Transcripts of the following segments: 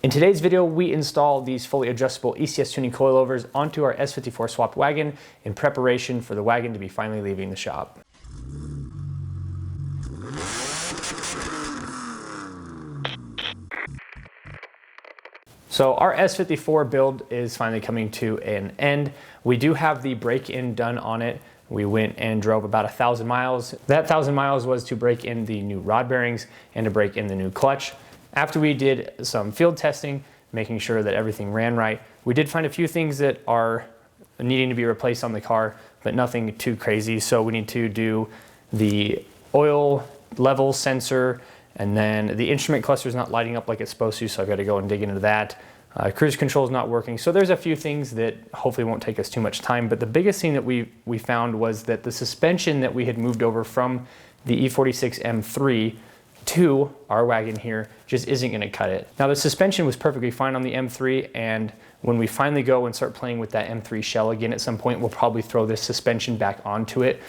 In today's video, we install these fully adjustable ECS Tuning coilovers onto our S54 swapped wagon in preparation for the wagon to be finally leaving the shop. So our S54 build is finally coming to an end. We do have the break-in done on it. We went and drove about 1,000 miles. That 1,000 miles was to break in the new rod bearings and to break in the new clutch. After we did some field testing, making sure that everything ran right, we did find a few things that are needing to be replaced on the car, but nothing too crazy. So we need to do the oil level sensor, and then the instrument cluster is not lighting up like it's supposed to, so I've got to go and dig into that. Cruise control is not working. So there's a few things that hopefully won't take us too much time, but the biggest thing that we found was that the suspension that we had moved over from the E46 M3 to our wagon here just isn't going to cut it. Now the suspension was perfectly fine on the M3, and when we finally go and start playing with that M3 shell again at some point, we'll probably throw this suspension back onto it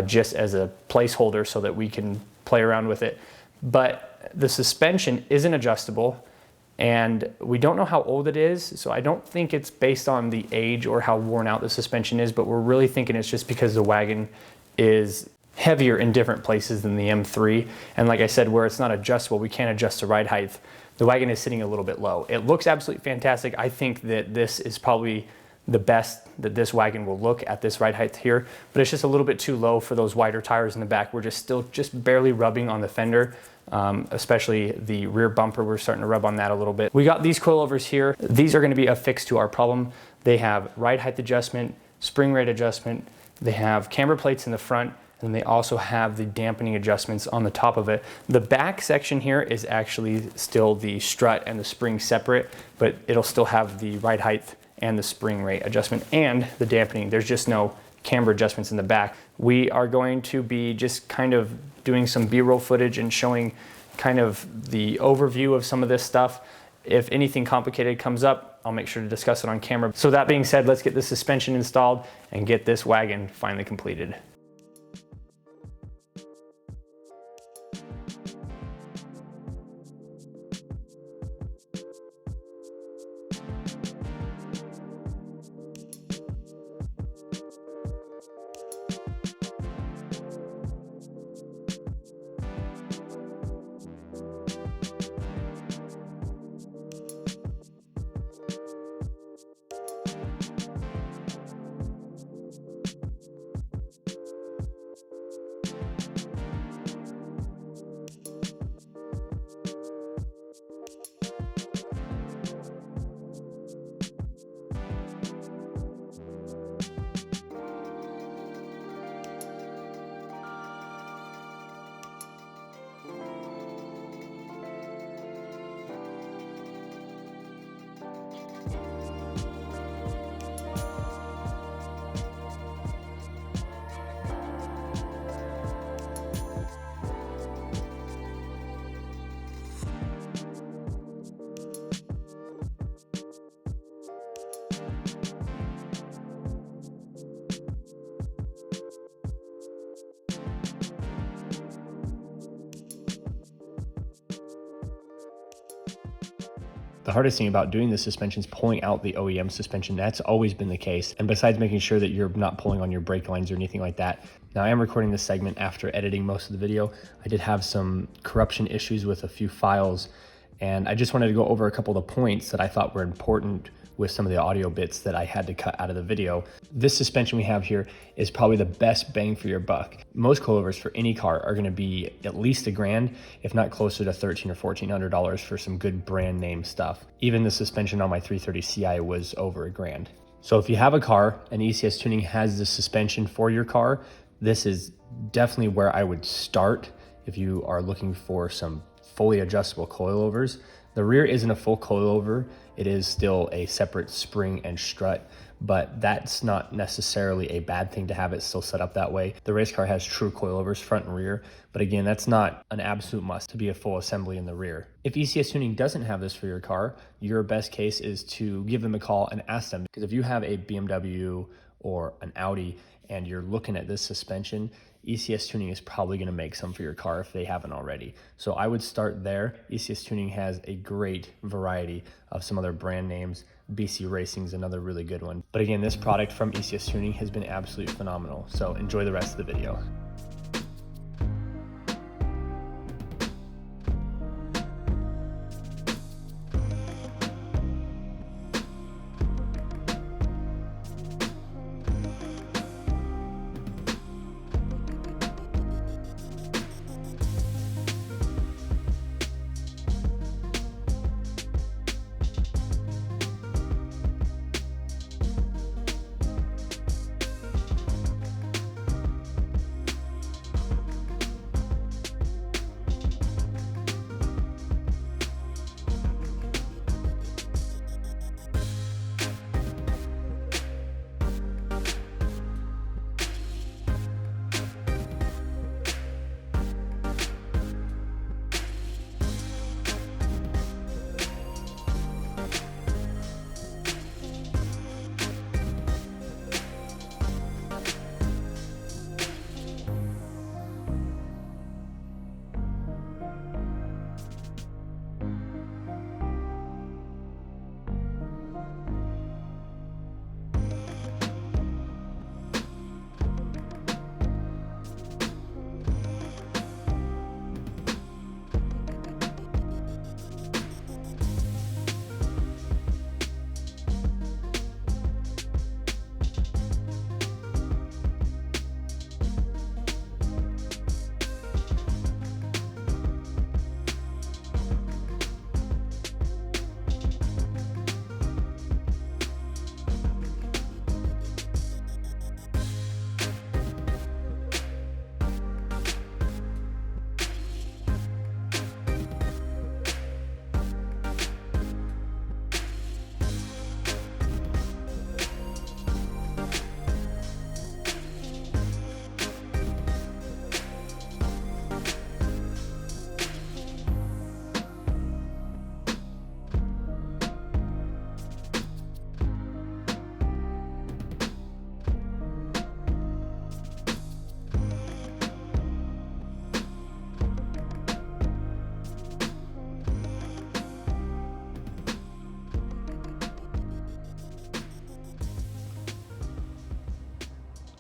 just as a placeholder so that we can play around with it. But the suspension isn't adjustable, and we don't know how old it is, so I don't think it's based on the age or how worn out the suspension is, but we're really thinking it's just because the wagon is heavier in different places than the M3. And like I said, where it's not adjustable, we can't adjust the ride height. The wagon is sitting a little bit low. It looks absolutely fantastic. I think that this is probably the best that this wagon will look at this ride height here, but it's just a little bit too low for those wider tires in the back. We're still barely rubbing on the fender, especially the rear bumper. We're starting to rub on that a little bit. We got these coilovers here. These are going to be a fix to our problem. They have ride height adjustment, spring rate adjustment. They have camber plates in the front, and they also have the dampening adjustments on the top of it. The back section here is actually still the strut and the spring separate, but it'll still have the ride height and the spring rate adjustment and the dampening. There's just no camber adjustments in the back. We are going to be just kind of doing some B-roll footage and showing kind of the overview of some of this stuff. If anything complicated comes up, I'll make sure to discuss it on camera. So that being said, let's get the suspension installed and get this wagon finally completed. The hardest thing about doing the suspension is pulling out the OEM suspension. That's always been the case. And besides making sure that you're not pulling on your brake lines or anything like that. Now I am recording this segment after editing most of the video. I did have some corruption issues with a few files, and I just wanted to go over a couple of the points that I thought were important with some of the audio bits that I had to cut out of the video. This suspension we have here is probably the best bang for your buck. Most coilovers for any car are going to be at least $1,000, if not closer to $1,300 or $1,400 for some good brand name stuff. Even the suspension on my 330 Ci was over $1,000. So if you have a car and ECS Tuning has the suspension for your car, this is definitely where I would start if you are looking for some fully adjustable coilovers. The rear isn't a full coilover. It is still a separate spring and strut, but that's not necessarily a bad thing to have it still set up that way. The race car has true coilovers front and rear, but again, that's not an absolute must to be a full assembly in the rear. If ECS Tuning doesn't have this for your car, your best case is to give them a call and ask them, because if you have a BMW or an Audi and you're looking at this suspension, ECS Tuning is probably going to make some for your car if they haven't already. So I would start there. ECS Tuning has a great variety of some other brand names. BC Racing is another really good one. But again, this product from ECS Tuning has been absolutely phenomenal. So enjoy the rest of the video.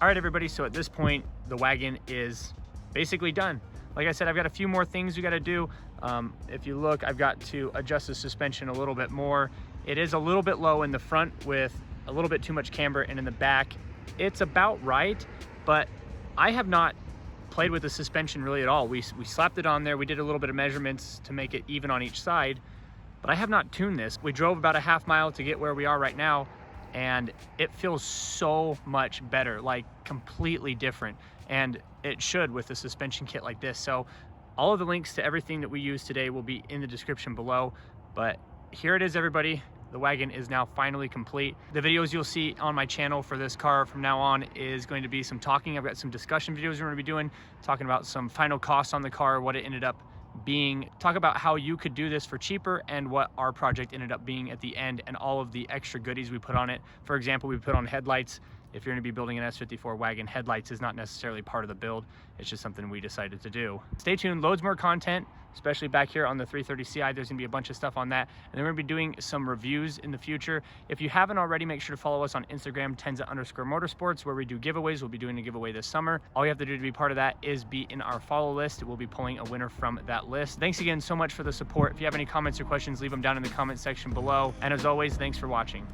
All right, everybody, so at this point, the wagon is basically done. Like I said, I've got a few more things we got to do. If you look, I've got to adjust the suspension a little bit more. It is a little bit low in the front with a little bit too much camber, and in the back, it's about right, but I have not played with the suspension really at all. We slapped it on there. We did a little bit of measurements to make it even on each side, but I have not tuned this. We drove about a half mile to get where we are right now, and it feels so much better, like completely different. And it should with a suspension kit like this. So all of the links to everything that we use today will be in the description below. But here it is, everybody. The wagon is now finally complete. The videos you'll see on my channel for this car from now on is going to be some talking. I've got some discussion videos we're going to be doing, talking about some final costs on the car, what it ended up being, talk about how you could do this for cheaper and what our project ended up being at the end and all of the extra goodies we put on it. For example, we put on headlights. If you're going to be building an S54 wagon, headlights is not necessarily part of the build. It's just something we decided to do. Stay tuned, loads more content, especially back here on the 330 Ci. There's going to be a bunch of stuff on that. And then we're going to be doing some reviews in the future. If you haven't already, make sure to follow us on Instagram, Tenza_Motorsports, where we do giveaways. We'll be doing a giveaway this summer. All you have to do to be part of that is be in our follow list. We'll be pulling a winner from that list. Thanks again so much for the support. If you have any comments or questions, leave them down in the comment section below. And as always, thanks for watching.